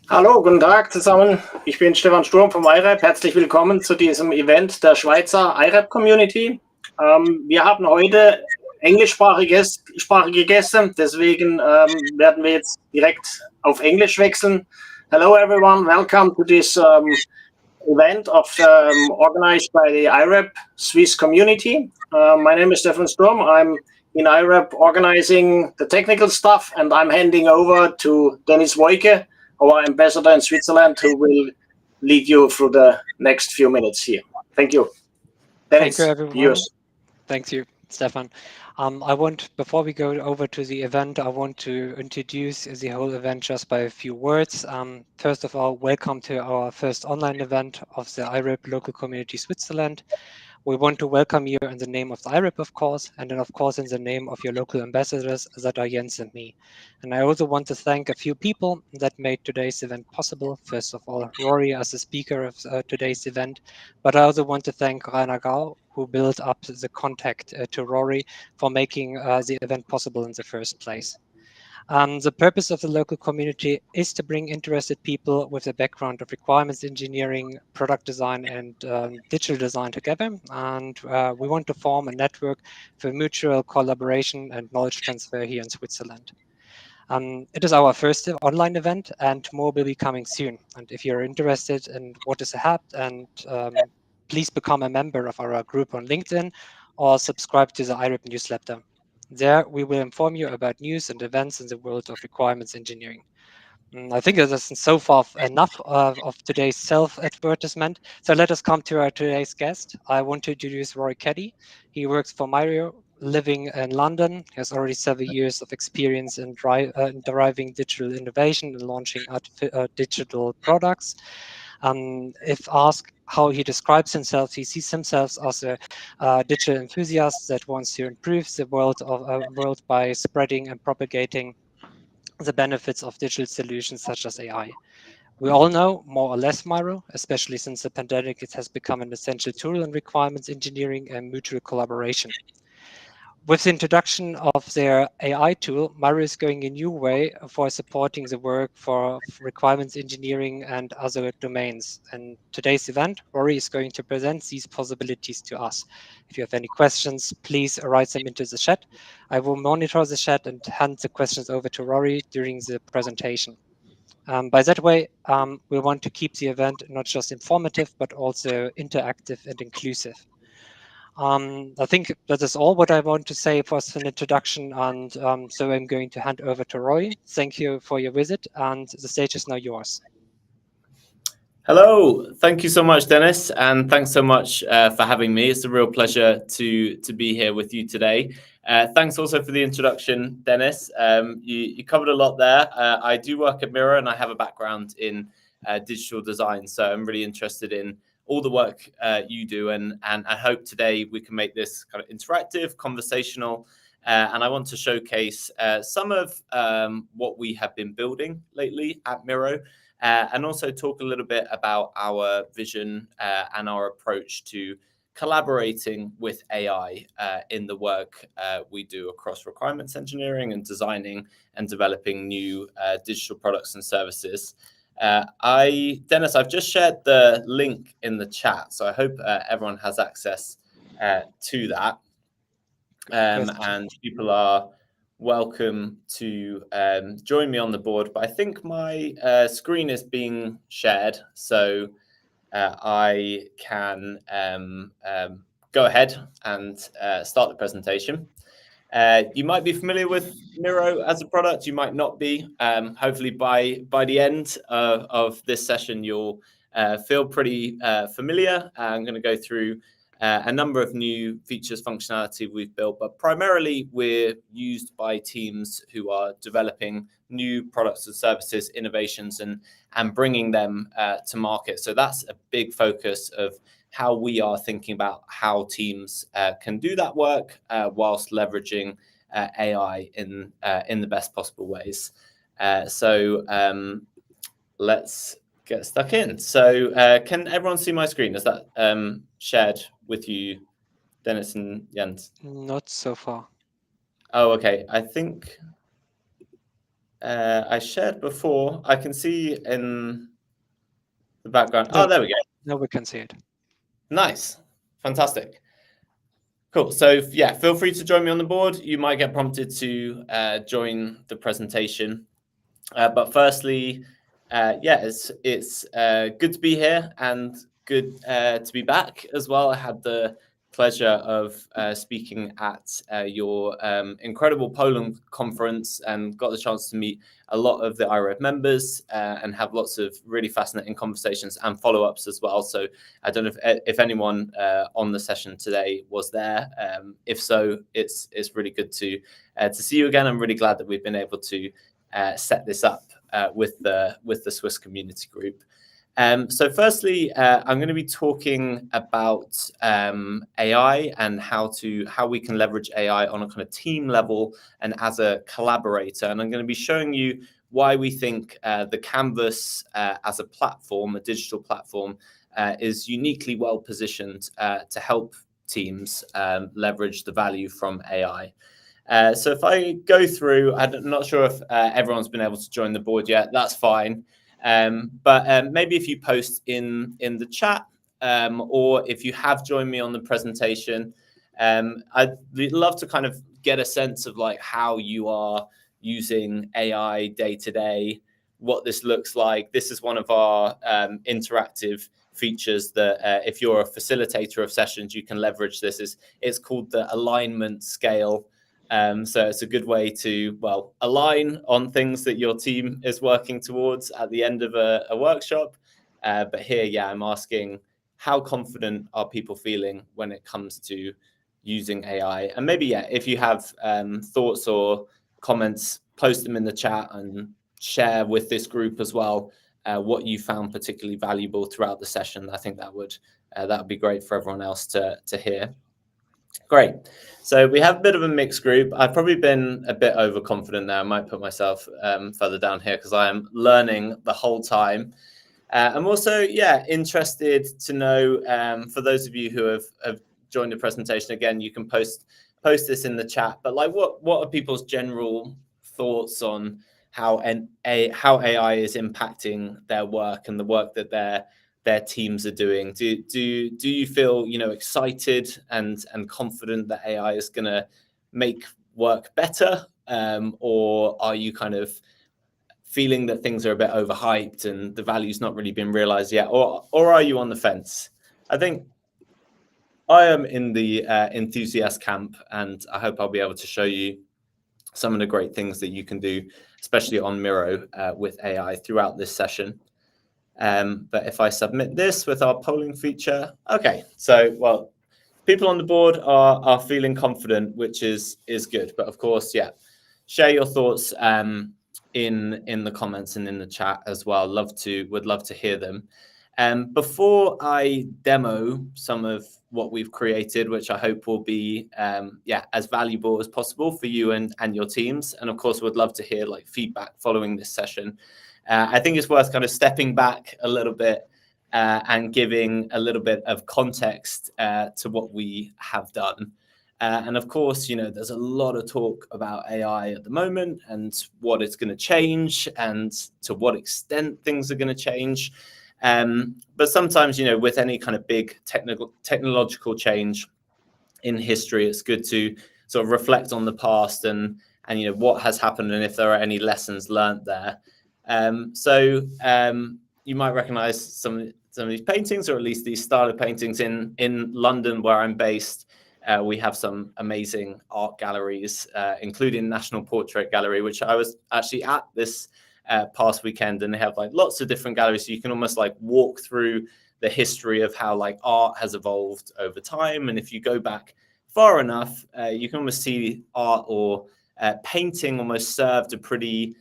Hallo, guten Tag zusammen. Ich bin Stefan Sturm vom IREB. Herzlich willkommen zu diesem Event der Schweizer IREB-Community. Wir haben heute englischsprachige Gäste, deswegen werden wir jetzt direkt auf Englisch wechseln. Hello everyone, welcome to this event organized by the IREB Swiss community. My name is Stefan Sturm. I'm in IREB organizing the technical stuff, and I'm handing over to Dennis Woike, our ambassador in Switzerland, who will lead you through the next few minutes here. Thank you. Dennis, thank you, everyone. Yours. Thank you, Stefan. Before we go over to the event, I want to introduce the whole event just by a few words. First of all, welcome to our first online event of the IREB Local Community Switzerland. We want to welcome you in the name of the IREB, of course, and then, of course, in the name of your local ambassadors that are Jens and me. And I also want to thank a few people that made today's event possible. First of all, Rory as the speaker of today's event, but I also want to thank Rainer Gau, who built up the contact to Rory for making the event possible in the first place. The purpose of the local community is to bring interested people with a background of requirements engineering, product design, and digital design together. And we want to form a network for mutual collaboration and knowledge transfer here in Switzerland. It is our first online event, and more will be coming soon. And if you're interested in what is ahead, and please become a member of our group on LinkedIn or subscribe to the IREB newsletter. There, we will inform you about news and events in the world of requirements engineering. I think that is so far enough of today's self-advertisement. So let us come to our today's guest. I want to introduce Rory Keddy. He works for Miro, living in London. He has already several years of experience in deriving digital innovation and launching digital products. If asked how he describes himself, he sees himself as a digital enthusiast that wants to improve the world by spreading and propagating the benefits of digital solutions such as AI. We all know more or less Miro, especially since the pandemic, it has become an essential tool in requirements engineering and mutual collaboration. With the introduction of their AI tool, Miro is going a new way for supporting the work for requirements engineering and other domains. And today's event, Rory is going to present these possibilities to us. If you have any questions, please write them into the chat. I will monitor the chat and hand the questions over to Rory during the presentation. By that way, we want to keep the event not just informative, but also interactive and inclusive. I think that is all what I want to say for an introduction, and so I'm going to hand over to Roy. Thank you for your visit, and the stage is now yours. Hello, thank you so much, Dennis, and thanks so much for having me. It's a real pleasure to be here with you today. Thanks also for the introduction, Dennis. You covered a lot there. I do work at Miro, and I have a background in digital design, so I'm really interested in all the work you do, and I hope today we can make this kind of interactive, conversational, and I want to showcase some of what we have been building lately at Miro, and also talk a little bit about our vision and our approach to collaborating with AI in the work we do across requirements engineering and designing and developing new digital products and services. Dennis, I've just shared the link in the chat, so I hope everyone has access to that. And people are welcome to join me on the board, but I think my screen is being shared, so I can go ahead and start the presentation. You might be familiar with Miro as a product, you might not be. Hopefully by the end of this session, you'll feel pretty familiar. I'm going to go through a number of new features, functionality we've built, but primarily we're used by teams who are developing new products and services, innovations, and bringing them to market. So that's a big focus of how we are thinking about how teams can do that work whilst leveraging AI in the best possible ways. Let's get stuck in. So can everyone see my screen? Is that shared with you, Dennis and Jens? Not so far. Oh, okay. I think I shared before. I can see in the background. No, Oh, there we go. now we can see it. Nice. Fantastic. Cool. So yeah, feel free to join me on the board. You might get prompted to join the presentation. But firstly, yeah, it's good to be here and good to be back as well. I had the pleasure of speaking at your incredible Poland conference and got the chance to meet a lot of the IREB members and have lots of really fascinating conversations and follow-ups as well. So I don't know if anyone on the session today was there. If so, it's really good to see you again. I'm really glad that we've been able to set this up with the Swiss community group. So firstly, I'm going to be talking about AI and how we can leverage AI on a kind of team level and as a collaborator. And I'm going to be showing you why we think the Canvas as a platform, a digital platform, is uniquely well positioned to help teams leverage the value from AI. So if I go through, I'm not sure if everyone's been able to join the board yet. That's fine. But maybe if you post in the chat, or if you have joined me on the presentation, I'd love to kind of get a sense of like how you are using AI day to day, what this looks like. This is one of our interactive features that if you're a facilitator of sessions, you can leverage this. It's called the alignment scale. So it's a good way to, well, align on things that your team is working towards at the end of a workshop. But here, yeah, I'm asking, how confident are people feeling when it comes to using AI? And maybe, yeah, if you have thoughts or comments, post them in the chat and share with this group as well what you found particularly valuable throughout the session. I think that would be great for everyone else to hear. Great. So we have a bit of a mixed group. I've probably been a bit overconfident there. I might put myself further down here because I am learning the whole time. I'm also, yeah, interested to know, for those of you who have joined the presentation, again, you can post this in the chat, but like what are people's general thoughts on how AI is impacting their work and the work that their teams are doing? Do you feel, you know, excited and confident that AI is going to make work better, or are you kind of feeling that things are a bit overhyped and the value's not really been realized yet, or are you on the fence? I think I am in the enthusiast camp, and I hope I'll be able to show you some of the great things that you can do, especially on Miro with AI throughout this session. But if I submit this with our polling feature, okay, so, well, people on the board are feeling confident, which is good. But of course, yeah, share your thoughts in the comments and in the chat as well. Would love to hear them. Before I demo some of what we've created, which I hope will be as valuable as possible for you and your teams, and of course would love to hear like feedback following this session. I think it's worth kind of stepping back a little bit and giving a little bit of context to what we have done. And of course, you know, there's a lot of talk about AI at the moment and what it's going to change and to what extent things are going to change. But sometimes, you know, with any kind of big technological change in history, it's good to sort of reflect on the past and you know, what has happened and if there are any lessons learned there. So you might recognize some of these paintings, or at least these style of paintings in London, where I'm based. We have some amazing art galleries, including National Portrait Gallery, which I was actually at this past weekend, and they have like lots of different galleries. So you can almost like walk through the history of how like art has evolved over time. And if you go back far enough, you can almost see art or painting almost served a pretty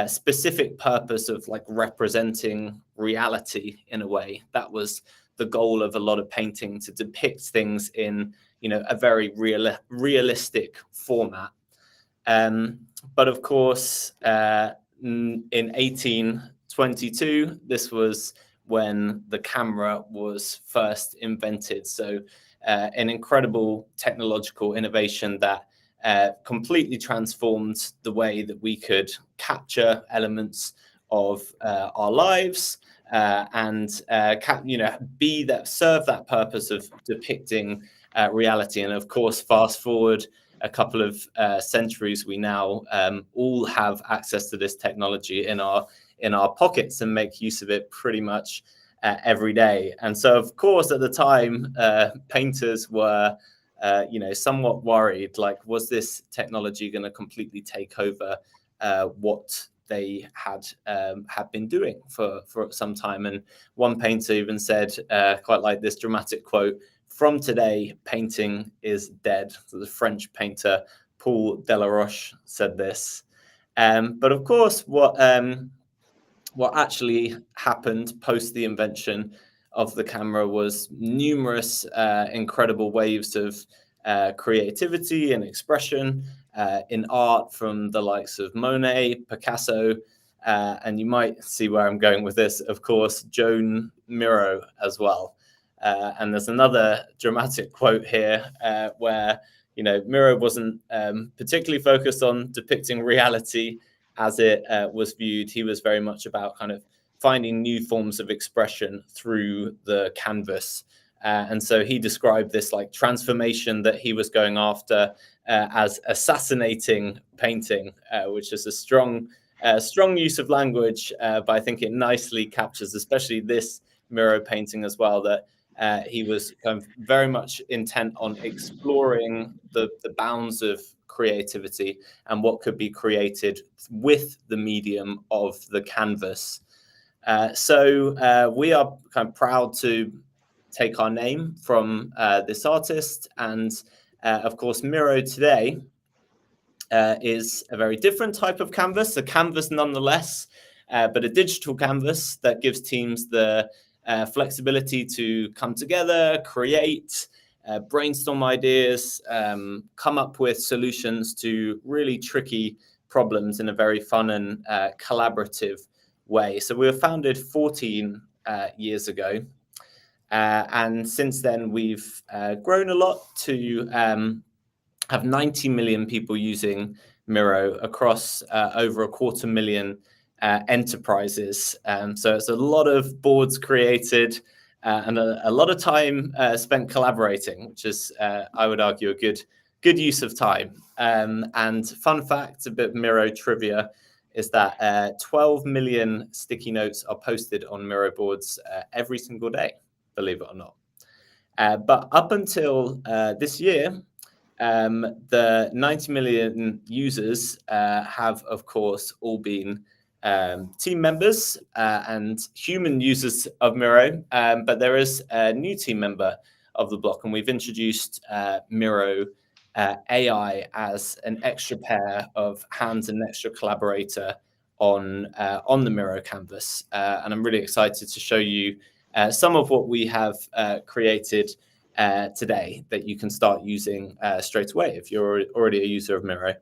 specific purpose of like representing reality in a way. That was the goal of a lot of painting, to depict things in, you know, a very realistic format. But of course, in 1822, this was when the camera was first invented. So an incredible technological innovation that completely transformed the way that we could capture elements of our lives and you know, serve that purpose of depicting reality. And of course, fast forward a couple of centuries, we now all have access to this technology in our pockets and make use of it pretty much every day. And so, of course, at the time, painters were, you know, somewhat worried, like, was this technology going to completely take over what they had been doing for some time? And one painter even said, quite like this dramatic quote, "From today, painting is dead." So the French painter Paul Delaroche said this. But of course, what actually happened post the invention of the camera was numerous incredible waves of creativity and expression in art, from the likes of Monet, Picasso, and you might see where I'm going with this, of course, Joan Miro as well. And there's another dramatic quote here where, you know, Miro wasn't particularly focused on depicting reality as it was viewed. He was very much about kind of finding new forms of expression through the canvas. And so he described this like transformation that he was going after as assassinating painting, which is a strong use of language, but I think it nicely captures, especially this Miro painting as well, that he was kind of very much intent on exploring the bounds of creativity and what could be created with the medium of the canvas. So we are kind of proud to take our name from this artist. And of course, Miro today is a very different type of canvas, a canvas nonetheless, but a digital canvas that gives teams the flexibility to come together, create, brainstorm ideas, come up with solutions to really tricky problems in a very fun and collaborative way. So we were founded 14 years ago. And since then, we've grown a lot to have 90 million people using Miro across over 250,000 enterprises. So it's a lot of boards created and a lot of time spent collaborating, which is, I would argue, a good use of time. And fun fact, a bit of Miro trivia, is that 12 million sticky notes are posted on Miro boards every single day, believe it or not. But up until this year, the 90 million users have, of course, all been team members and human users of Miro, but there is a new team member of the block, and we've introduced Miro AI as an extra pair of hands and an extra collaborator on the Miro canvas. And I'm really excited to show you some of what we have created today that you can start using straight away if you're already a user of Miro.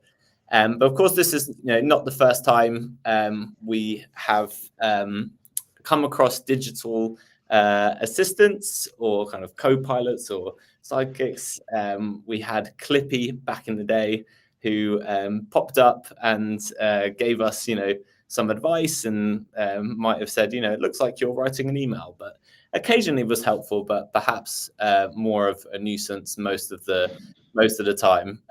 But of course, this is not the first time we have come across digital assistants or kind of co-pilots or sidekicks. We had Clippy back in the day who popped up and gave us, some advice and might have said, it looks like you're writing an email, but occasionally was helpful, but perhaps more of a nuisance most of the time.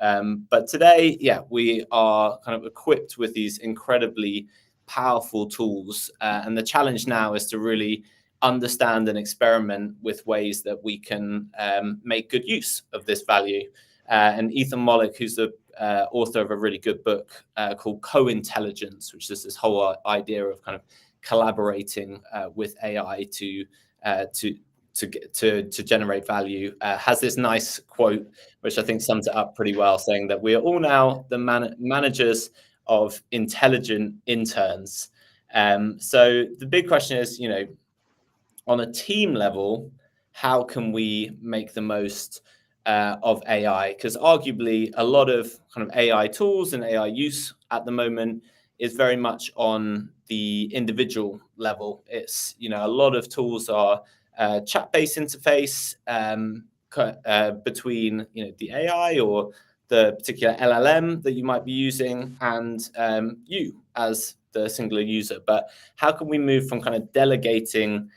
But today, we are kind of equipped with these incredibly powerful tools. And the challenge now is to really understand and experiment with ways that we can make good use of this value. And Ethan Mollick, who's the author of a really good book called Co-Intelligenz, which is this whole idea of kind of collaborating with AI to generate value, has this nice quote, which I think sums it up pretty well, saying that we are all now the managers of intelligent interns. So the big question is, on a team level, how can we make the most of AI? Because arguably a lot of kind of AI tools and AI use at the moment is very much on the individual level. It's, a lot of tools are chat-based interface between, the AI or the particular LLM that you might be using and you as the singular user. But how can we move from kind of delegating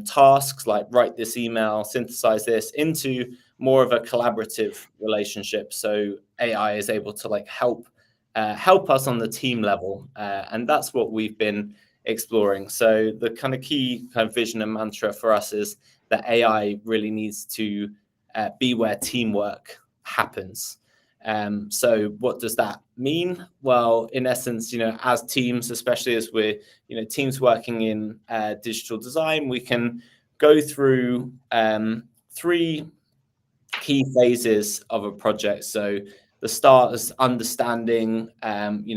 tasks like write this email, synthesize this, into more of a collaborative relationship, so AI is able to help us on the team level, and that's what we've been exploring. So the kind of key kind of vision and mantra for us is that AI really needs to be where teamwork happens. So what does that mean? Well, in essence, as teams, especially as we're, teams working in digital design, we can go through 3 key phases of a project. So the start is understanding,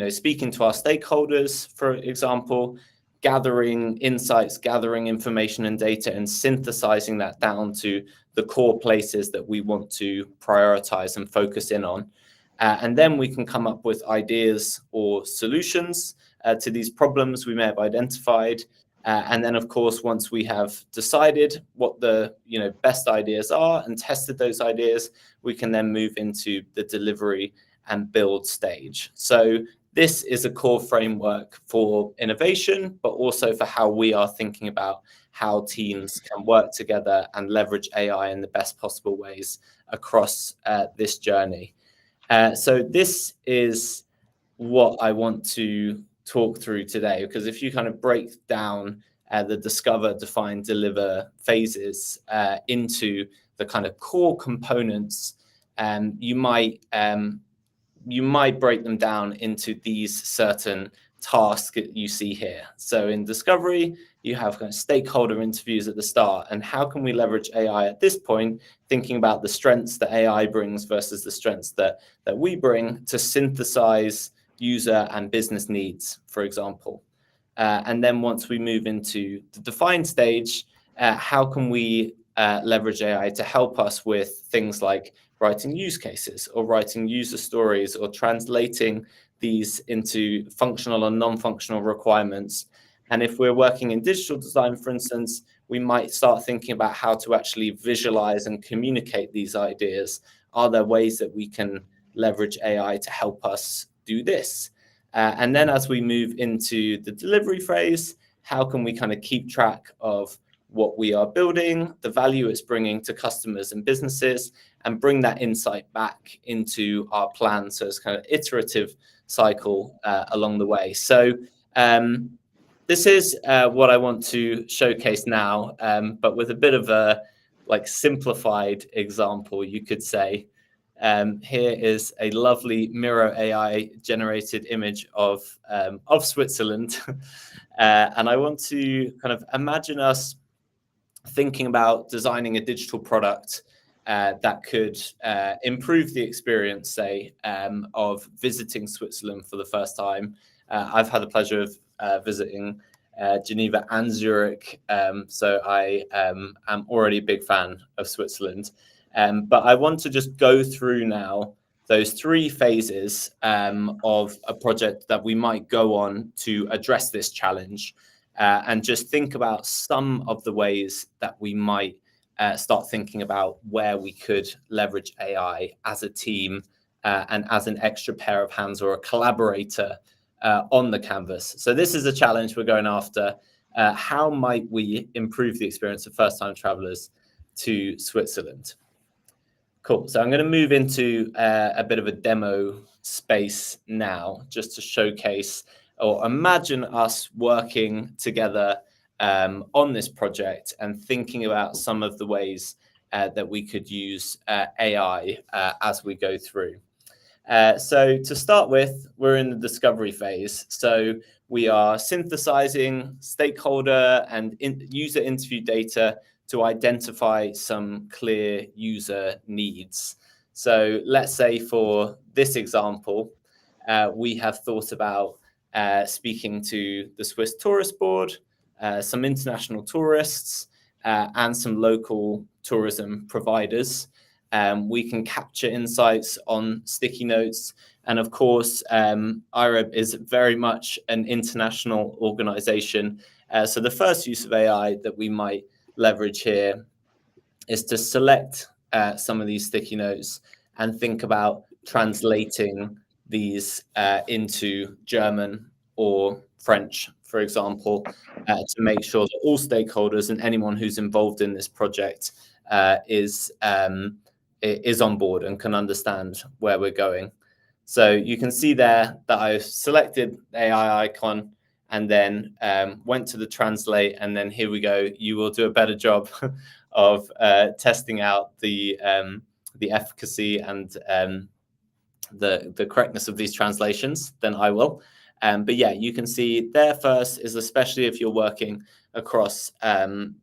speaking to our stakeholders, for example, gathering insights, gathering information and data, and synthesizing that down to the core places that we want to prioritize and focus in on. And then we can come up with ideas or solutions to these problems we may have identified. And then, of course, once we have decided what the best ideas are and tested those ideas, we can then move into the delivery and build stage. So this is a core framework for innovation, but also for how we are thinking about how teams can work together and leverage AI in the best possible ways across this journey. So this is what I want to talk through today, because if you kind of break down the discover, define, deliver phases into the kind of core components, you might break them down into these certain tasks that you see here. So in discovery, you have kind of stakeholder interviews at the start, and how can we leverage AI at this point, thinking about the strengths that AI brings versus the strengths that we bring to synthesize user and business needs, for example. And then once we move into the define stage, how can we leverage AI to help us with things like writing use cases or writing user stories or translating these into functional and non-functional requirements. And if we're working in digital design, for instance, we might start thinking about how to actually visualize and communicate these ideas. Are there ways that we can leverage AI to help us do this? And then as we move into the delivery phase, how can we kind of keep track of what we are building, the value it's bringing to customers and businesses, and bring that insight back into our plan. So it's kind of iterative cycle along the way. So this is what I want to showcase now, but with a bit of a simplified example, you could say. Here is a lovely Miro AI generated image of Switzerland. And I want to kind of imagine us thinking about designing a digital product that could improve the experience, say, of visiting Switzerland for the first time. I've had the pleasure of visiting Geneva and Zurich, so I am already a big fan of Switzerland. But I want to just go through now those 3 phases of a project that we might go on to address this challenge, and just think about some of the ways that we might start thinking about where we could leverage AI as a team and as an extra pair of hands or a collaborator on the canvas. So this is a challenge we're going after. How might we improve the experience of first-time travelers to Switzerland? Cool. So I'm going to move into a bit of a demo space now, just to showcase or imagine us working together on this project and thinking about some of the ways that we could use AI as we go through. So to start with, we're in the discovery phase. So we are synthesizing stakeholder and user interview data to identify some clear user needs. So let's say for this example, we have thought about speaking to the Swiss Tourist Board, some international tourists, and some local tourism providers. We can capture insights on sticky notes. And of course, IREB is very much an international organization. So the first use of AI that we might leverage here is to select some of these sticky notes and think about translating these into German or French, for example, to make sure that all stakeholders and anyone who's involved in this project is on board and can understand where we're going. So you can see there that I've selected the AI icon and then went to the translate, and then here we go. You will do a better job of testing out the efficacy and the correctness of these translations than I will. But yeah, you can see there first is especially if you're working across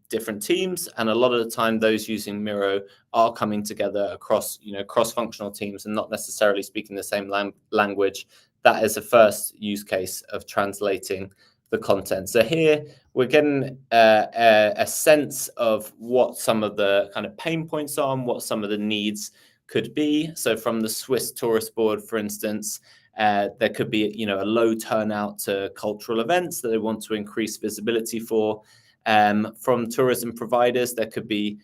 different teams, and a lot of the time those using Miro are coming together across cross-functional teams and not necessarily speaking the same language. That is a first use case of translating the content. So here we're getting a sense of what some of the kind of pain points are and what some of the needs could be. So from the Swiss Tourist Board, for instance, there could be a low turnout to cultural events that they want to increase visibility for. From tourism providers, there could be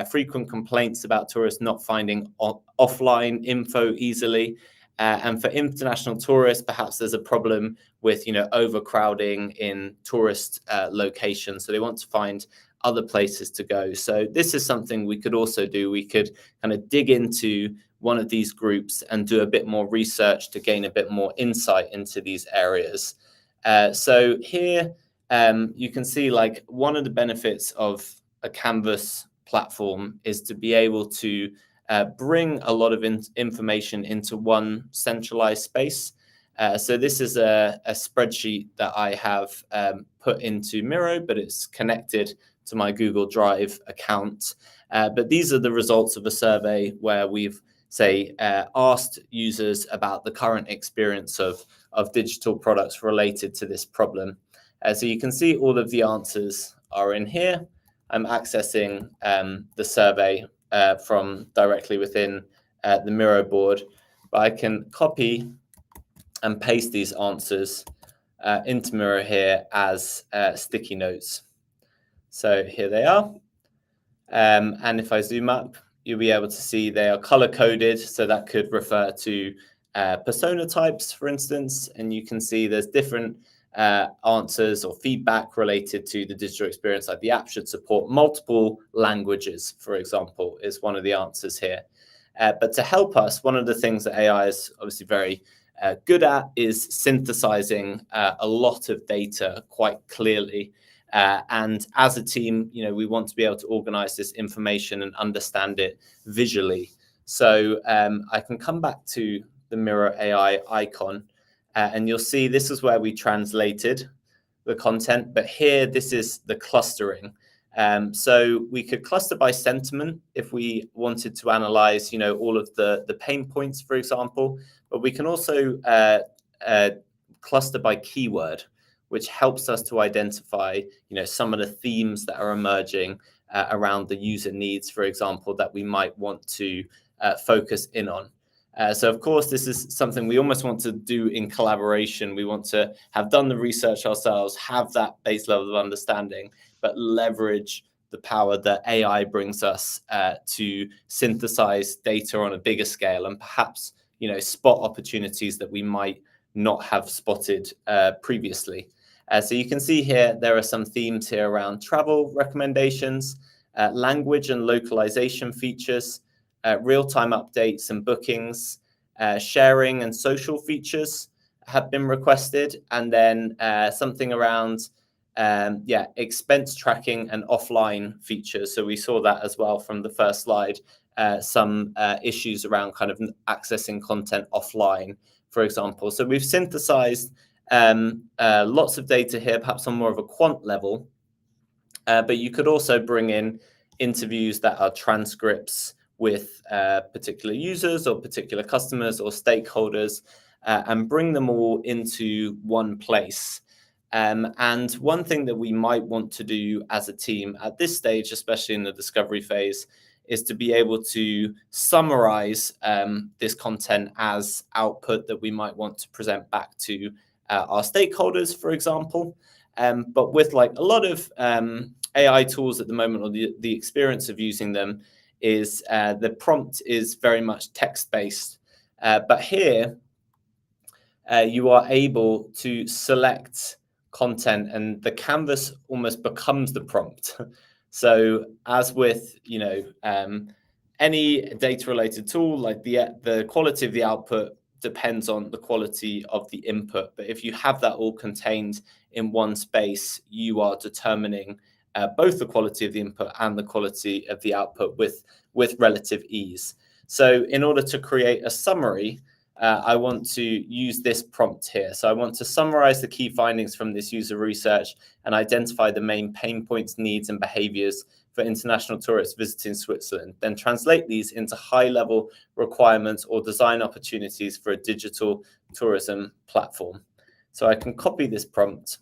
frequent complaints about tourists not finding offline info easily. And for international tourists, perhaps there's a problem with overcrowding in tourist locations. So they want to find other places to go. So this is something we could also do. We could kind of dig into one of these groups and do a bit more research to gain a bit more insight into these areas. So here you can see like one of the benefits of a Canvas platform is to be able to bring a lot of information into one centralized space. So this is a spreadsheet that I have put into Miro, but it's connected to my Google Drive account. But these are the results of a survey where we've, asked users about the current experience of digital products related to this problem. So you can see all of the answers are in here. I'm accessing the survey from directly within the Miro board, but I can copy and paste these answers into Miro here as sticky notes. So here they are. And if I zoom up, you'll be able to see they are color coded. So that could refer to persona types, for instance, and you can see there's different answers or feedback related to the digital experience, like the app should support multiple languages, for example, is one of the answers here. But to help us, one of the things that AI is obviously very good at is synthesizing a lot of data quite clearly. And as a team, we want to be able to organize this information and understand it visually. So I can come back to the Miro AI icon, and you'll see this is where we translated the content. But here, this is the clustering. So we could cluster by sentiment if we wanted to analyze, all of the pain points, for example. But we can also cluster by keyword, which helps us to identify, some of the themes that are emerging around the user needs, for example, that we might want to focus in on. So, of course, this is something we almost want to do in collaboration. We want to have done the research ourselves, have that base level of understanding, but leverage the power that AI brings us to synthesize data on a bigger scale and perhaps, spot opportunities that we might not have spotted previously. So you can see here, there are some themes here around travel recommendations, language and localization features, real-time updates and bookings, sharing and social features have been requested, and then something around expense tracking and offline features. So we saw that as well from the first slide, some issues around kind of accessing content offline, for example. So we've synthesized lots of data here, perhaps on more of a quant level, but you could also bring in interviews that are transcripts with particular users or particular customers or stakeholders. and bring them all into one place. And one thing that we might want to do as a team at this stage, especially in the discovery phase, is to be able to summarize this content as output that we might want to present back to our stakeholders, for example. But with like a lot of AI tools at the moment, or the experience of using them, is the prompt is very much text-based. But here, you are able to select content, and the canvas almost becomes the prompt. So as with, you know, any data-related tool, like the quality of the output depends on the quality of the input. But if you have that all contained in one space, you are determining both the quality of the input and the quality of the output with relative ease. So in order to create a summary, I want to use this prompt here. So I want to summarize the key findings from this user research and identify the main pain points, needs, and behaviors for international tourists visiting Switzerland, then translate these into high-level requirements or design opportunities for a digital tourism platform. So I can copy this prompt,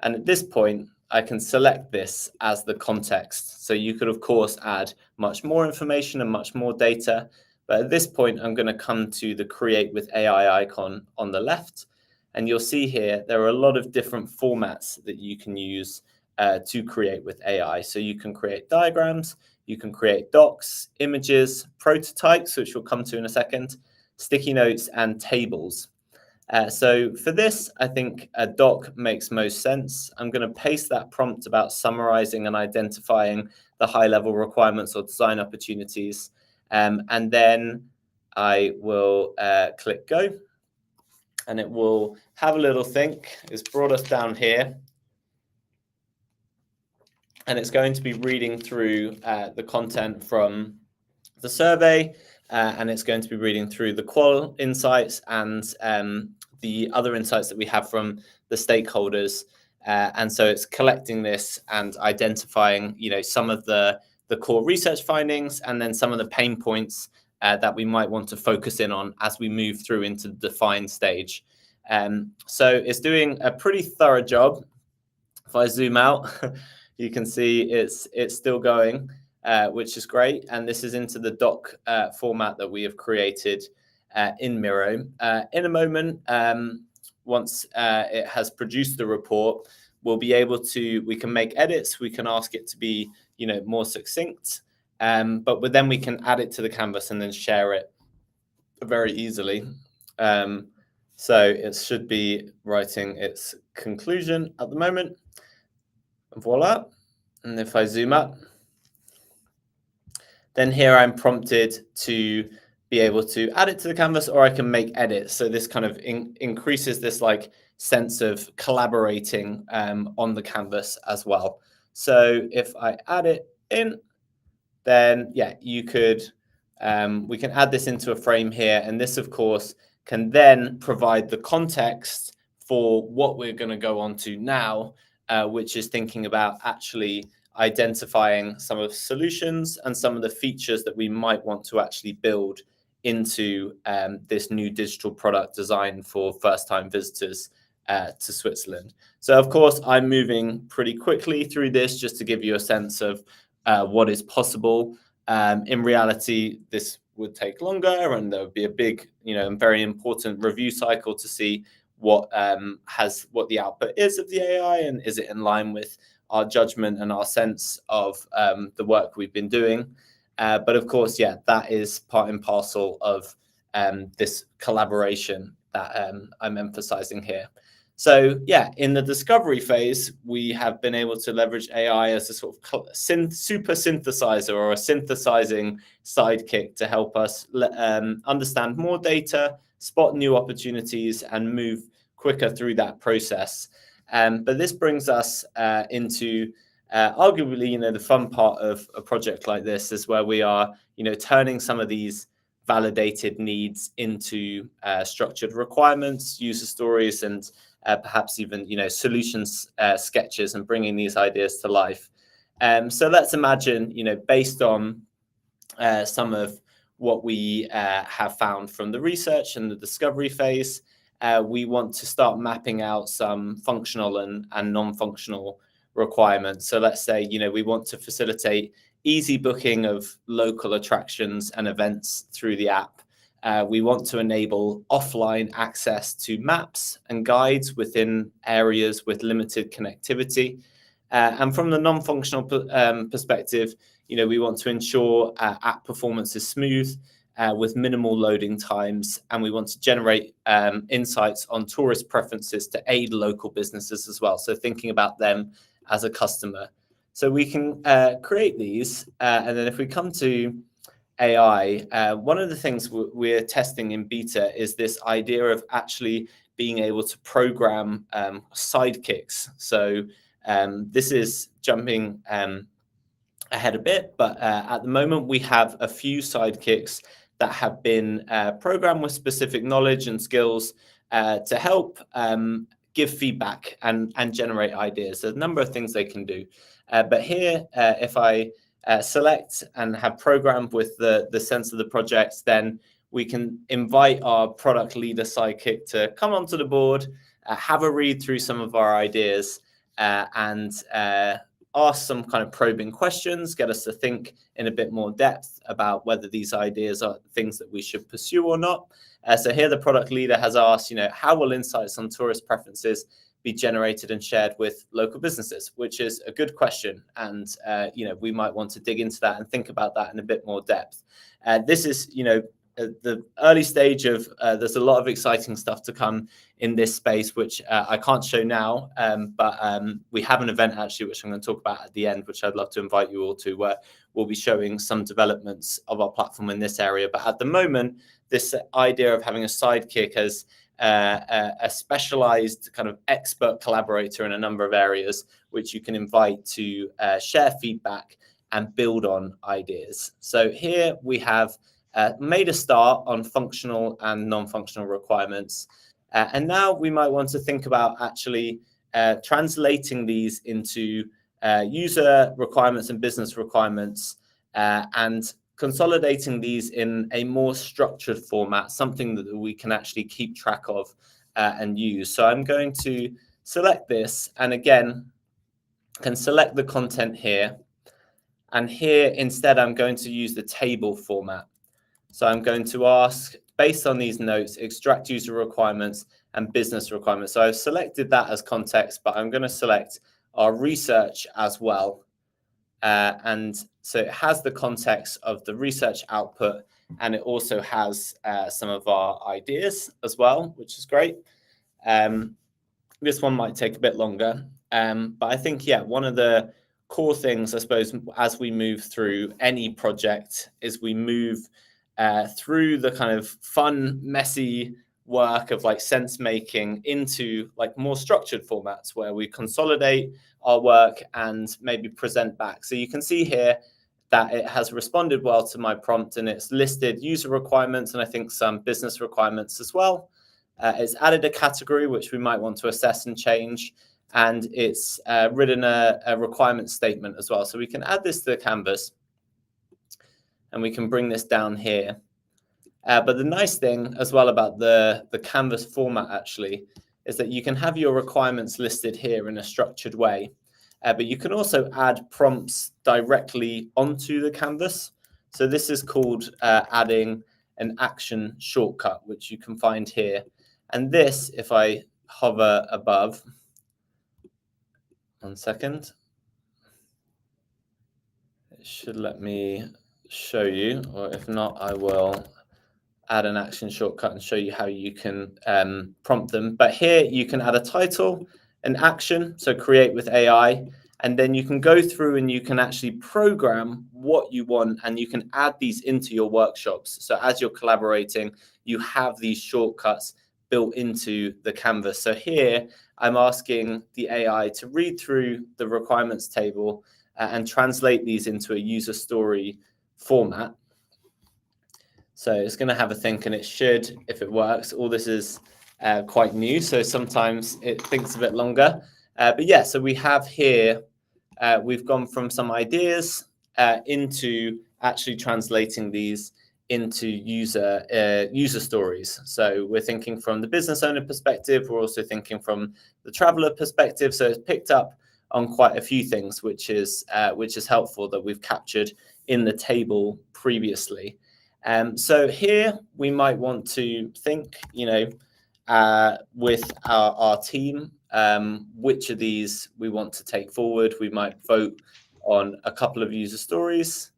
and at this point, I can select this as the context. So you could, of course, add much more information and much more data. But at this point, I'm going to come to the Create with AI icon on the left. And you'll see here, there are a lot of different formats that you can use to create with AI. So you can create diagrams, you can create docs, images, prototypes, which we'll come to in a second, sticky notes, and tables. So for this, I think a doc makes most sense. I'm going to paste that prompt about summarizing and identifying the high-level requirements or design opportunities. And then I will click go, and it will have a little think. It's brought us down here, and it's going to be reading through the content from the survey, and it's going to be reading through the qual insights and the other insights that we have from the stakeholders. And so it's collecting this and identifying, you know, some of the core research findings, and then some of the pain points that we might want to focus in on as we move through into the define stage. So it's doing a pretty thorough job. If I zoom out, you can see it's still going, which is great. And this is into the doc format that we have created in Miro. In a moment, once it has produced the report, we'll be able to, we can make edits, we can ask it to be, you know, more succinct, but then we can add it to the canvas and then share it very easily. So it should be writing its conclusion at the moment. Voila. And if I zoom up, then here I'm prompted to be able to add it to the canvas, or I can make edits. So this kind of increases this like sense of collaborating on the canvas as well. So if I add it in, then yeah, you could, we can add this into a frame here. And this, of course, can then provide the context for what we're going to go on to now, which is thinking about actually identifying some of the solutions and some of the features that we might want to actually build into this new digital product design for first-time visitors to Switzerland. So, of course, I'm moving pretty quickly through this just to give you a sense of what is possible. In reality, this would take longer, and there would be a big, you know, very important review cycle to see what the output is of the AI, and is it in line with our judgment and our sense of the work we've been doing. But of course, yeah, that is part and parcel of this collaboration that I'm emphasizing here. So yeah, in the discovery phase, we have been able to leverage AI as a sort of super synthesizer, or a synthesizing sidekick, to help us understand more data, spot new opportunities, and move quicker through that process. But this brings us into arguably, you know, the fun part of a project like this is where we are, you know, turning some of these validated needs into structured requirements, user stories, and perhaps even, you know, solutions sketches, and bringing these ideas to life. So let's imagine, you know, based on some of what we have found from the research and the discovery phase. We want to start mapping out some functional and non-functional requirements. So let's say, we want to facilitate easy booking of local attractions and events through the app. We want to enable offline access to maps and guides within areas with limited connectivity. And from the non-functional perspective, we want to ensure app performance is smooth with minimal loading times, and we want to generate insights on tourist preferences to aid local businesses as well. So thinking about them as a customer. So we can create these, and then if we come to AI, one of the things we're testing in beta is this idea of actually being able to program sidekicks. So this is jumping ahead a bit, but at the moment we have a few sidekicks that have been programmed with specific knowledge and skills to help give feedback and generate ideas. There's a number of things they can do. But here, if I select and have programmed with the sense of the project, then we can invite our product leader sidekick to come onto the board, have a read through some of our ideas, and ask some kind of probing questions, get us to think in a bit more depth about whether these ideas are things that we should pursue or not. So here the product leader has asked, how will insights on tourist preferences be generated and shared with local businesses, which is a good question. And, we might want to dig into that and think about that in a bit more depth. This is, the early stage of, there's a lot of exciting stuff to come in this space, which I can't show now, but we have an event actually, which I'm going to talk about at the end, which I'd love to invite you all to, where we'll be showing some developments of our platform in this area. But at the moment, this idea of having a sidekick as a specialized kind of expert collaborator in a number of areas, which you can invite to share feedback and build on ideas. So here we have made a start on functional and non-functional requirements. And now we might want to think about actually translating these into user requirements and business requirements and consolidating these in a more structured format, something that we can actually keep track of and use. So I'm going to select this, and again, can select the content here. And here, instead, I'm going to use the table format. So I'm going to ask, based on these notes, extract user requirements and business requirements. So I've selected that as context, but I'm going to select our research as well. And so it has the context of the research output, and it also has some of our ideas as well, which is great. This one might take a bit longer, but I think, one of the core things, I suppose, as we move through any project is we move through the kind of fun, messy work of like sense making into like more structured formats where we consolidate our work and maybe present back. So you can see here that it has responded well to my prompt, and it's listed user requirements and I think some business requirements as well. It's added a category which we might want to assess and change, and it's written a requirement statement as well. So we can add this to the canvas and we can bring this down here. But the nice thing as well about the canvas format actually is that you can have your requirements listed here in a structured way, but you can also add prompts directly onto the canvas. So this is called adding an action shortcut, which you can find here. And this, if I hover above, 1 second, it should let me show you, or if not, I will add an action shortcut and show you how you can prompt them. But here you can add a title, an action, so create with AI, and then you can go through and you can actually program what you want, and you can add these into your workshops. So as you're collaborating, you have these shortcuts built into the canvas. So here I'm asking the AI to read through the requirements table and translate these into a user story format. So it's going to have a think, and it should, if it works. All this is quite new, so sometimes it thinks a bit longer. But yeah, so we have here, we've gone from some ideas into actually translating these into user stories. So we're thinking from the business owner perspective. We're also thinking from the traveler perspective. So it's picked up on quite a few things, which is helpful, that we've captured in the table previously. So here we might want to think, with our team, which of these we want to take forward. We might vote on a couple of user stories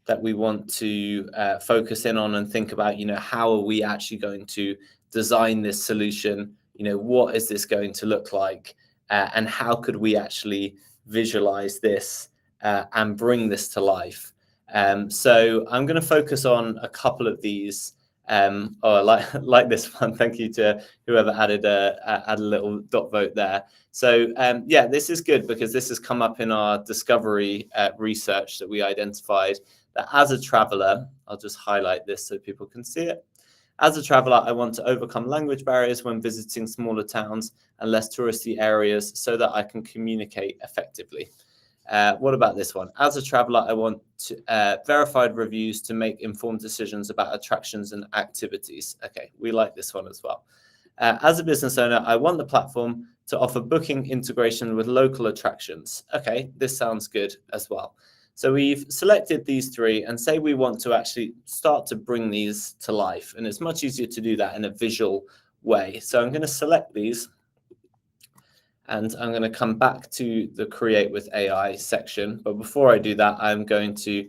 that we want to focus in on and think about, how are we actually going to design this solution? What is this going to look like? And how could we actually visualize this and bring this to life? So I'm going to focus on a couple of these, like this one. Thank you to whoever added a little dot vote there. So yeah, this is good because this has come up in our discovery research that we identified that as a traveler, I'll just highlight this so people can see it. As a traveler, I want to overcome language barriers when visiting smaller towns and less touristy areas so that I can communicate effectively. What about this one? As a traveler, I want verified reviews to make informed decisions about attractions and activities. Okay, we like this one as well. As a business owner, I want the platform to offer booking integration with local attractions. Okay, this sounds good as well. So we've selected these three and say we want to actually start to bring these to life. And it's much easier to do that in a visual way. So I'm going to select these. And I'm going to come back to the Create with AI section. But before I do that, I'm going to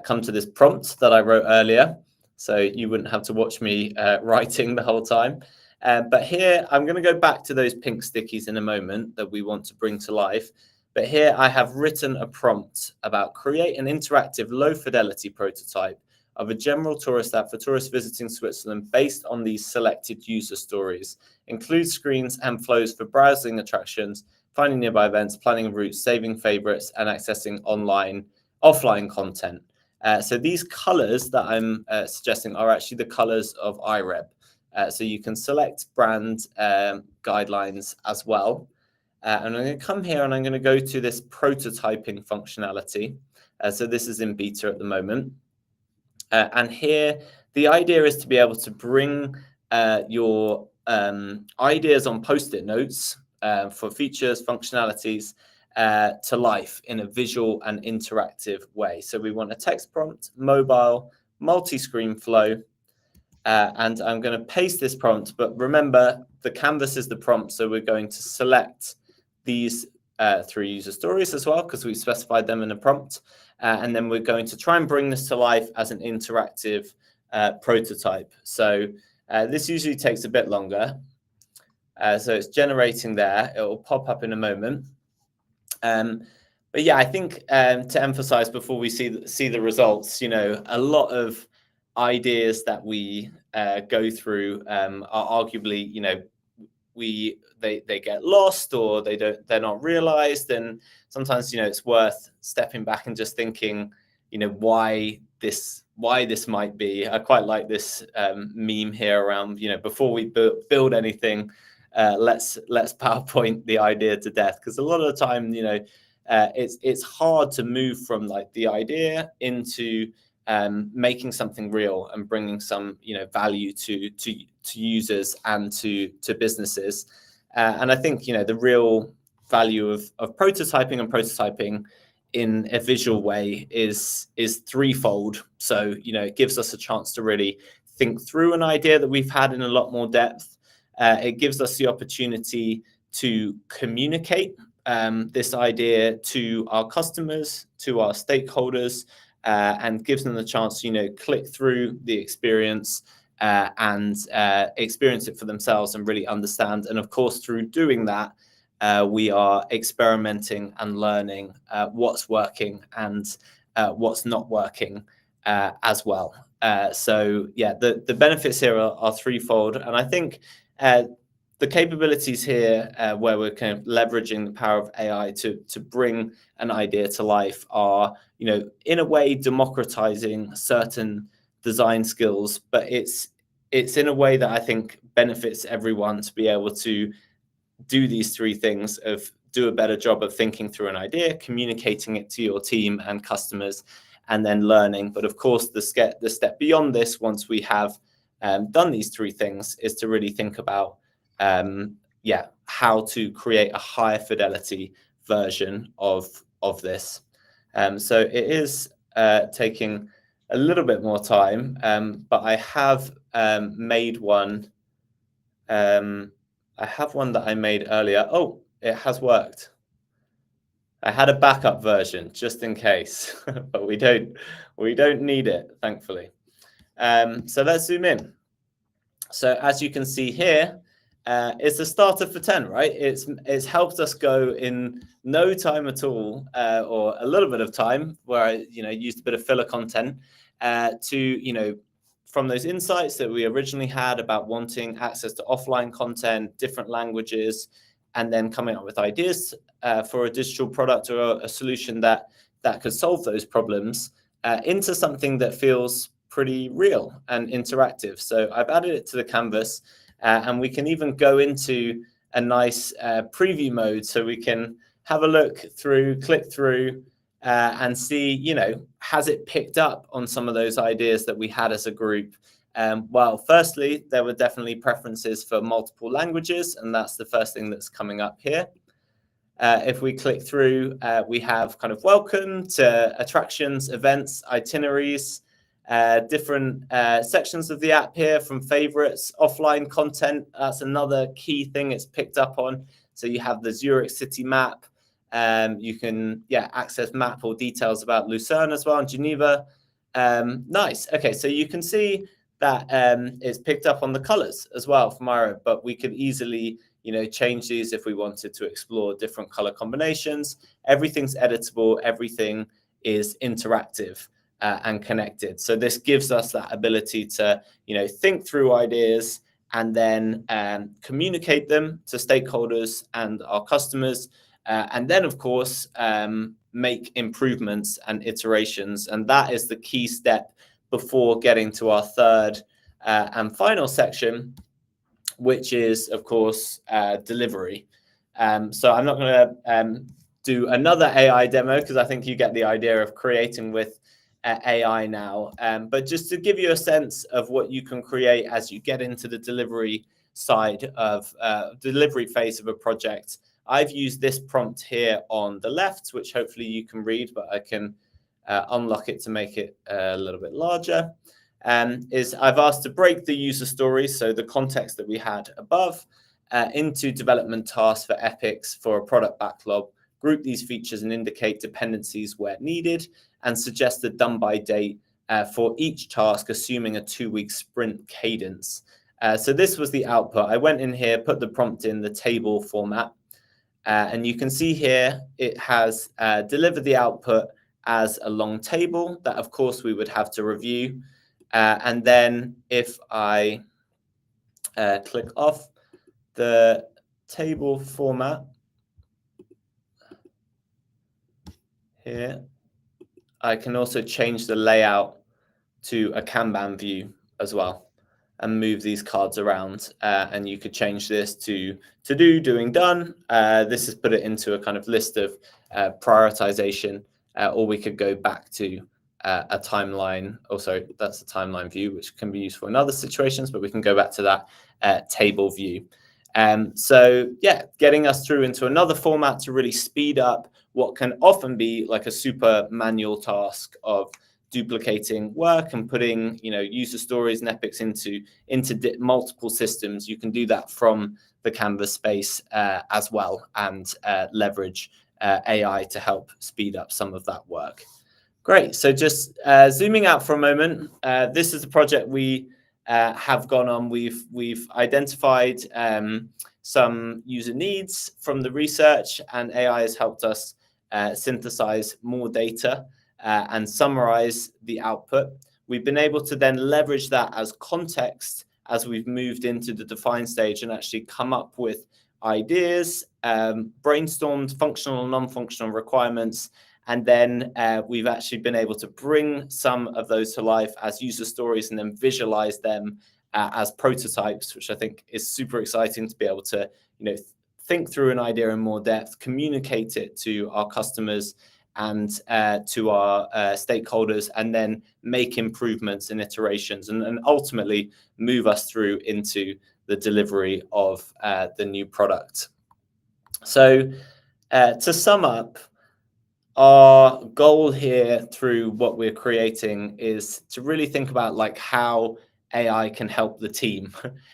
come to this prompt that I wrote earlier. So you wouldn't have to watch me writing the whole time. But here, I'm going to go back to those pink stickies in a moment that we want to bring to life. But here I have written a prompt about create an interactive low fidelity prototype of a general tourist app for tourists visiting Switzerland based on these selected user stories. Include screens and flows for browsing attractions, finding nearby events, planning routes, saving favorites, and accessing offline content. So these colors that I'm suggesting are actually the colors of IREB. So you can select brand guidelines as well. And I'm going to come here and I'm going to go to this prototyping functionality. So this is in beta at the moment. And here, the idea is to be able to bring your ideas on Post-it notes for features, functionalities to life in a visual and interactive way. So we want a text prompt, mobile, multi-screen flow. And I'm going to paste this prompt. But remember, the canvas is the prompt. So we're going to select these three user stories as well, because we specified them in a prompt. And then we're going to try and bring this to life as an interactive prototype. So this usually takes a bit longer. So it's generating there. It will pop up in a moment. But yeah, I think to emphasize before we see the results, a lot of ideas that we go through are arguably, they get lost or they're not realized, and sometimes it's worth stepping back and just thinking why this might be. I quite like this meme here around before we build anything, let's PowerPoint the idea to death, because a lot of the time it's hard to move from like the idea into making something real and bringing some value to users and to businesses. And I think the real value of prototyping in a visual way is threefold. So it gives us a chance to really think through an idea that we've had in a lot more depth. It gives us the opportunity to communicate this idea to our customers, to our stakeholders, and gives them the chance to click through the experience and experience it for themselves and really understand. And of course, through doing that, we are experimenting and learning what's working and what's not working as well. So yeah, the benefits here are threefold. And I think the capabilities here where we're kind of leveraging the power of AI to bring an idea to life are, in a way democratizing certain design skills, but it's in a way that I think benefits everyone to be able to do these three things: of do a better job of thinking through an idea, communicating it to your team and customers, and then learning. But of course, the step beyond this, once we have done these three things, is to really think about how to create a higher fidelity version of this. So it is taking a little bit more time, but I have made one. I have one that I made earlier. Oh, it has worked. I had a backup version just in case, but we don't need it, thankfully. So let's zoom in. So as you can see here, it's a starter for 10, right? It's helped us go in no time at all, or a little bit of time, where I used a bit of filler content to from those insights that we originally had about wanting access to offline content, different languages, and then coming up with ideas for a digital product or a solution that could solve those problems, into something that feels pretty real and interactive. So I've added it to the canvas, and we can even go into a nice preview mode, so we can have a look through, click through, and see, has it picked up on some of those ideas that we had as a group? Well, firstly, there were definitely preferences for multiple languages, and that's the first thing that's coming up here. If we click through, we have kind of welcome to attractions, events, itineraries, different sections of the app here, from favorites, offline content. That's another key thing it's picked up on. So you have the Zurich city map. You can access map or details about Lucerne as well, and Geneva. Nice. Okay, so you can see that it's picked up on the colors as well from IREB, but we could easily change these if we wanted to explore different color combinations. Everything's editable, everything is interactive and connected. So this gives us that ability to think through ideas and then communicate them to stakeholders and our customers. And then, of course, make improvements and iterations. And that is the key step before getting to our third and final section, which is, of course, delivery. So I'm not going to do another AI demo, because I think you get the idea of creating with AI now. But just to give you a sense of what you can create as you get into the delivery side of delivery phase of a project, I've used this prompt here on the left, which hopefully you can read, but I can unlock it to make it a little bit larger. I've asked to break the user stories, so the context that we had above, into development tasks for epics for a product backlog, group these features and indicate dependencies where needed, and suggest a done by date for each task, assuming a 2-week sprint cadence. So this was the output. I went in here, put the prompt in the table format, and you can see here it has delivered the output as a long table that, of course, we would have to review. And then if I click off the table format here, I can also change the layout to a Kanban view as well and move these cards around. And you could change this to do, doing, done. This has put it into a kind of list of prioritization, or we could go back to a timeline. Also, that's a timeline view, which can be useful in other situations, but we can go back to that table view. So yeah, getting us through into another format to really speed up what can often be like a super manual task of duplicating work and putting user stories and epics into multiple systems. You can do that from the Canvas space as well, and leverage AI to help speed up some of that work. Great. So just zooming out for a moment, this is a project we have gone on. We've identified some user needs from the research, and AI has helped us synthesize more data and summarize the output. We've been able to then leverage that as context as we've moved into the define stage and actually come up with ideas, brainstormed functional and non-functional requirements, and then we've actually been able to bring some of those to life as user stories and then visualize them as prototypes, which I think is super exciting to be able to think through an idea in more depth, communicate it to our customers, and to our stakeholders, and then make improvements and iterations, and ultimately move us through into the delivery of the new product. So to sum up, our goal here through what we're creating is to really think about like how AI can help the team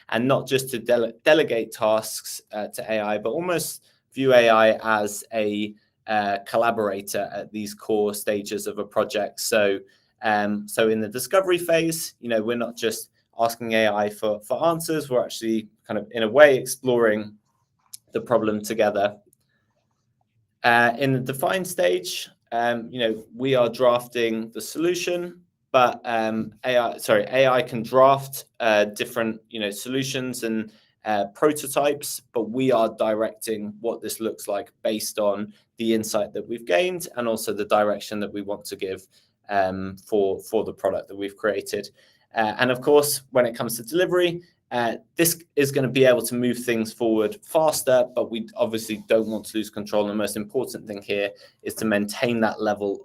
and not just to delegate tasks to AI, but almost view AI as a collaborator at these core stages of a project. So so in the discovery phase, you know, we're not just asking AI for answers, we're actually kind of in a way exploring the problem together. In the define stage, you know, we are drafting the solution, but AI can draft different, you know, solutions and prototypes, but we are directing what this looks like based on the insight that we've gained and also the direction that we want to give for the product that we've created. And of course, when it comes to delivery, this is going to be able to move things forward faster, but we obviously don't want to lose control. And the most important thing here is to maintain that level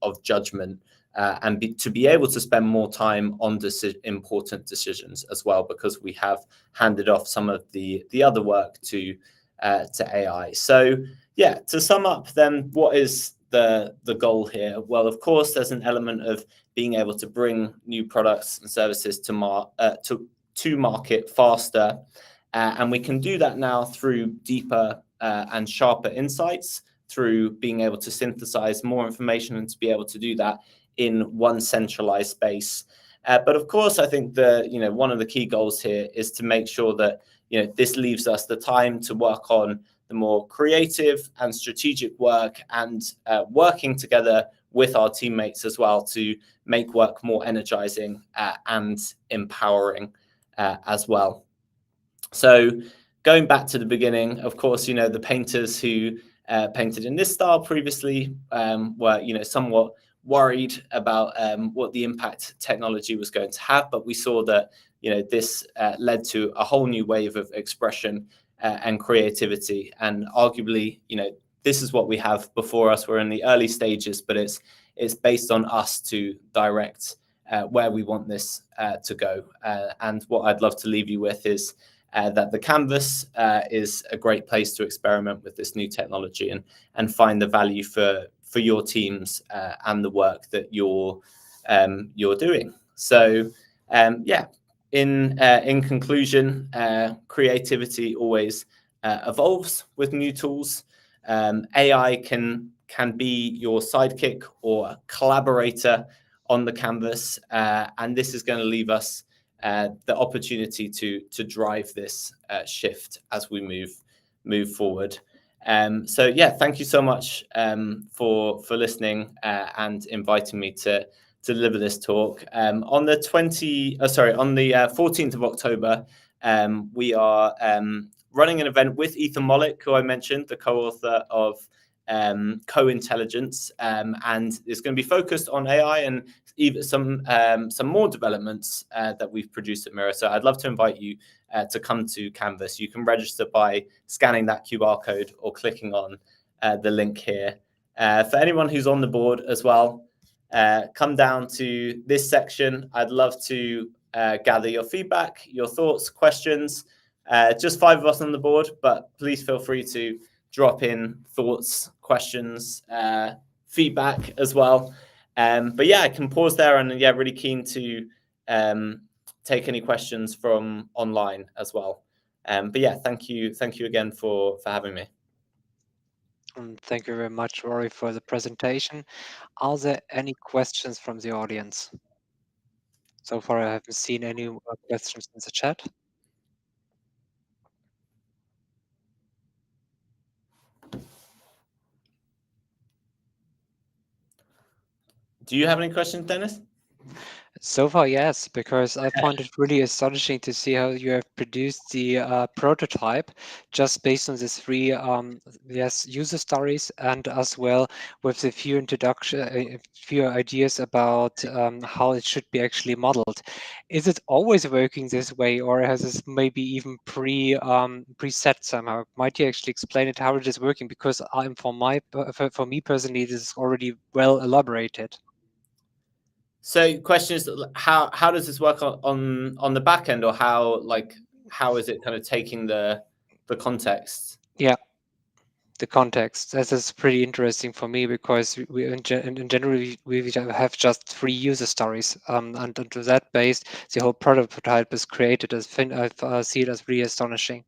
of judgment and to be able to spend more time on important decisions as well, because we have handed off some of the other work to AI. So yeah, to sum up then, what is the goal here? Well, of course, there's an element of being able to bring new products and services to market faster. And we can do that now through deeper and sharper insights, through being able to synthesize more information and to be able to do that in one centralized space. But of course, I think one of the key goals here is to make sure that, you know, this leaves us the time to work on the more creative and strategic work and working together with our teammates as well to make work more energizing and empowering as well. So going back to the beginning, of course, you know, the painters who painted in this style previously were, you know, somewhat worried about what the impact technology was going to have, but we saw that, you know, this led to a whole new wave of expression and creativity. And arguably, you know, this is what we have before us. We're in the early stages, but it's based on us to direct where we want this to go. And what I'd love to leave you with is that the canvas is a great place to experiment with this new technology and find the value for your teams and the work that you're doing. So yeah, in conclusion, creativity always evolves with new tools. AI can be your sidekick or collaborator on the canvas, and this is going to leave us the opportunity to drive this shift as we move forward. So yeah, thank you so much for listening and inviting me to deliver this talk. On the 14th of October, we are running an event with Ethan Mollick, who I mentioned, the co-author of Co-Intelligence, and it's going to be focused on AI and even some more developments that we've produced at Mira. So I'd love to invite you to come to Canvas. You can register by scanning that QR code or clicking on the link here. For anyone who's on the board as well, come down to this section. I'd love to gather your feedback, your thoughts, questions. Just 5 of us on the board, but please feel free to drop in thoughts, questions, feedback as well. But yeah, I can pause there, and yeah, really keen to take any questions from online as well. But yeah, thank you again for having me. Thank you very much, Rory, for the presentation. Are there any questions from the audience? So far, I haven't seen any questions in the chat. Do you have any questions, Dennis? So far, yes, because I find it really astonishing to see how you have produced the prototype just based on these three user stories, and as well with a few few ideas about how it should be actually modeled. Is it always working this way, or has this maybe even preset somehow? Might you actually explain it how it is working? Because for me personally, this is already well elaborated. So question is, how does this work on the back end, or how is it kind of taking the context? Yeah, the context. This is pretty interesting for me because we in general we have just 3 user stories, and to that based, the whole prototype is created. I see it as really astonishing.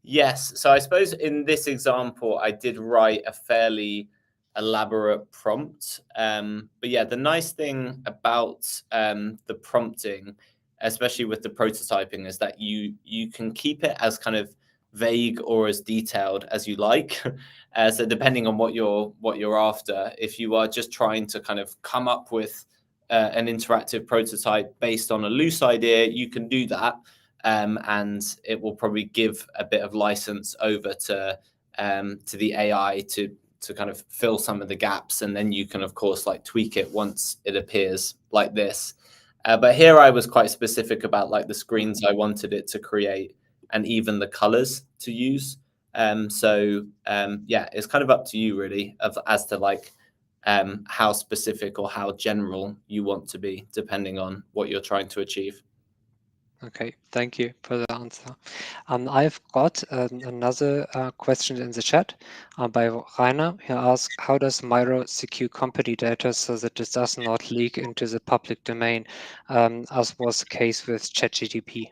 Yes. So I suppose in this example, I did write a fairly elaborate prompt. But yeah, the nice thing about the prompting, especially with the prototyping, is that you can keep it as kind of vague or as detailed as you like. So depending on what you're after, if you are just trying to kind of come up with an interactive prototype based on a loose idea, you can do that. And it will probably give a bit of license over to the AI to kind of fill some of the gaps, and then you can of course like tweak it once it appears like this. But here I was quite specific about like the screens I wanted it to create and even the colors to use. Yeah, it's kind of up to you really as to like how specific or how general you want to be, depending on what you're trying to achieve. Okay, thank you for the answer. I've got another question in the chat by Rainer. He asks, how does Miro secure company data so that it does not leak into the public domain, as was the case with ChatGPT?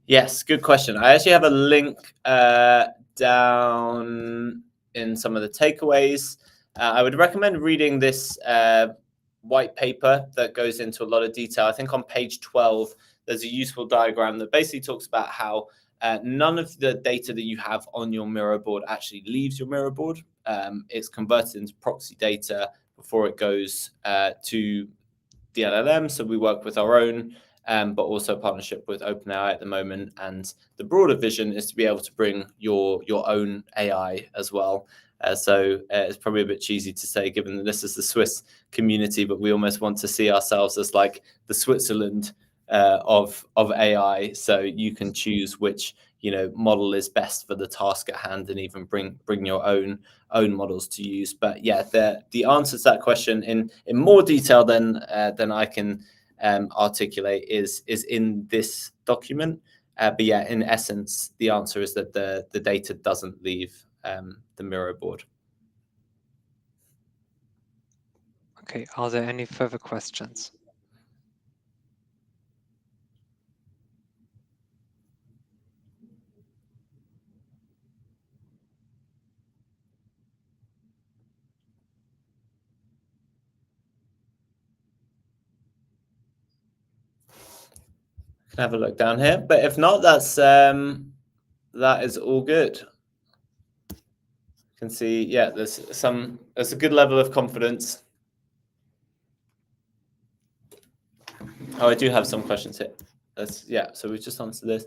Yes, good question. I actually have a link down in some of the takeaways. I would recommend reading this white paper that goes into a lot of detail. I think on page 12, there's a useful diagram that basically talks about how none of the data that you have on your Miro board actually leaves your Miro board. It's converted into proxy data before it goes to the LLM. So we work with our own, but also partnership with OpenAI at the moment. And the broader vision is to be able to bring your own AI as well. So it's probably a bit cheesy to say, given that this is the Swiss community, but we almost want to see ourselves as like the Switzerland of AI. So you can choose which model is best for the task at hand, and even bring your own models to use. But yeah, the answer to that question in more detail than I can articulate is in this document. But yeah, in essence, the answer is that the data doesn't leave the Miro board. Okay, are there any further questions? Can have a look down here, but if not, that is all good. You can see, yeah, there's a good level of confidence. Oh, I do have some questions here. So we just answered this.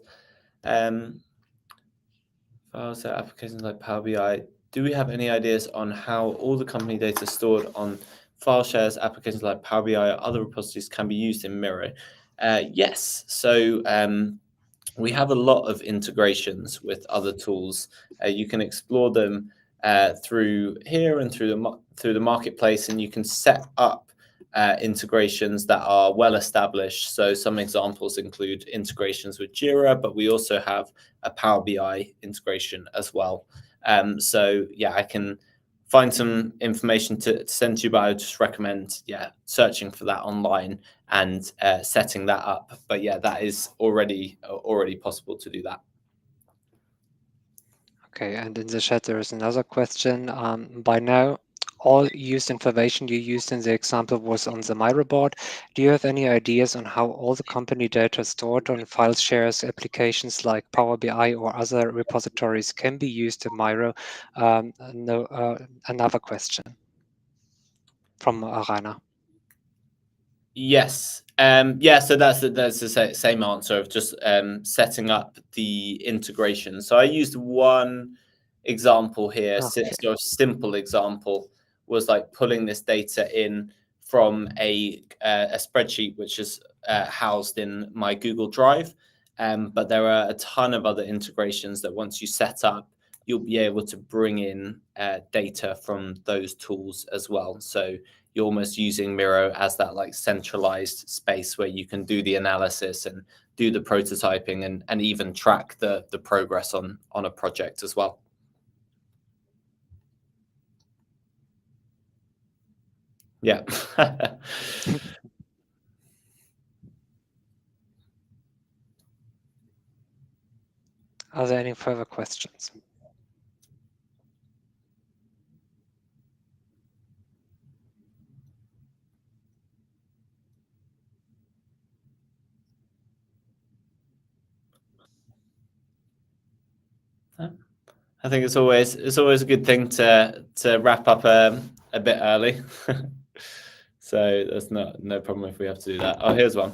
Files, applications like Power BI. Do we have any ideas on how all the company data stored on file shares, applications like Power BI or other repositories can be used in Miro? Yes. So we have a lot of integrations with other tools. You can explore them through here and through the marketplace, and you can set up integrations that are well established. So some examples include integrations with Jira, but we also have a Power BI integration as well. So yeah, I can find some information to send to you, but I would just recommend searching for that online and setting that up. But yeah, that is already possible to do that. Okay, and in the chat there is another question. By now, all used information you used in the example was on the Miro board. Do you have any ideas on how all the company data stored on file shares applications like Power BI or other repositories can be used in Miro? Another question from Rainer. Yes. Yeah, so that's the same answer of just setting up the integration. So I used one example here, Okay. sort of simple example was like pulling this data in from a spreadsheet which is housed in my Google Drive. But there are a ton of other integrations that once you set up, you'll be able to bring in data from those tools as well. So you're almost using Miro as that like centralized space where you can do the analysis and do the prototyping and even track the progress on a project as well. Yeah. Are there any further questions? I think it's always a good thing to wrap up a bit early. So there's no problem if we have to do that. Oh, here's one.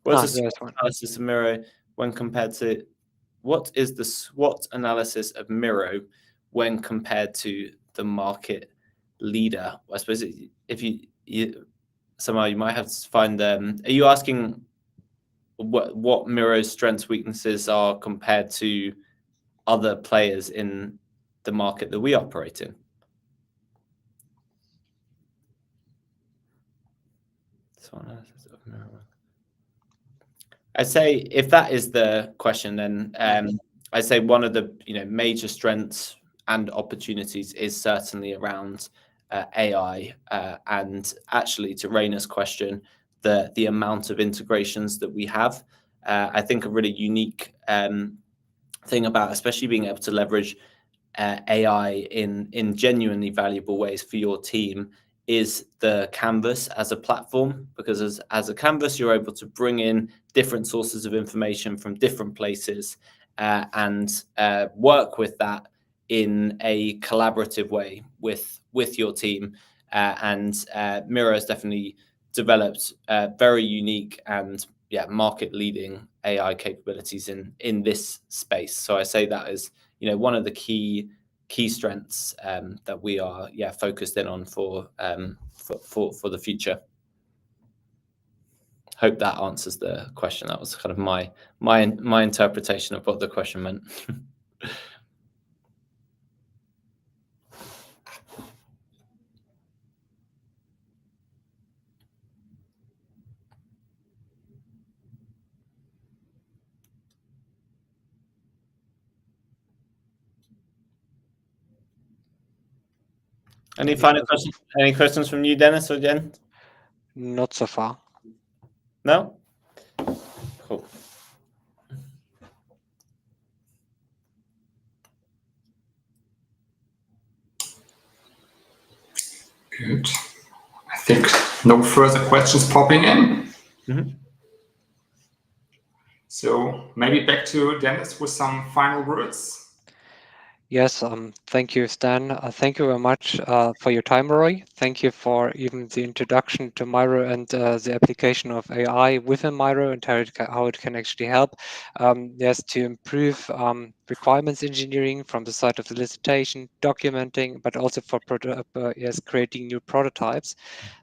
What's the SWOT analysis of Miro when compared to what is the SWOT analysis of Miro when compared to the market leader? I suppose if you somehow you might have to find them. Are you asking what Miro's strengths, weaknesses are compared to other players in the market that we operate in? I'd say if that is the question, then I'd say one of the major strengths and opportunities is certainly around AI, and actually to Raina's question, the amount of integrations that we have. I think a really unique thing about especially being able to leverage AI in genuinely valuable ways for your team is the canvas as a platform, because as a canvas you're able to bring in different sources of information from different places and work with that in a collaborative way with your team, and Miro has definitely developed very unique and market leading AI capabilities in this space. So I say that is one of the key strengths that we are focused in on for the future. Hope that answers the question. That was kind of my interpretation of what the question meant. Any final questions? Any questions from you, Dennis or Jen? Not so far. No? Cool. Good. I think no further questions popping in. Mm-hmm. So maybe back to Dennis with some final words. Yes, thank you, Stan. Thank you very much for your time, Roy. Thank you for even the introduction to Miro and the application of AI within Miro and how it can actually help. Yes, to improve requirements engineering from the side of solicitation, documenting, but also for creating new prototypes.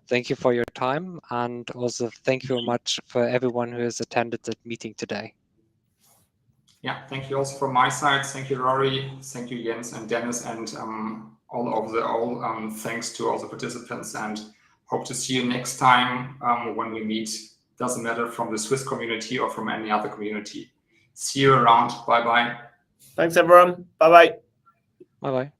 Thank you for your time, and also thank you very much for everyone who has attended that meeting today. Yeah, thank you also from my side. Thank you, Rory. Thank you, Jens and Dennis, and thanks to all the participants, and hope to see you next time when we meet. Doesn't matter from the Swiss community or from any other community. See you around. Bye-bye. Thanks, everyone. Bye-bye. Bye-bye.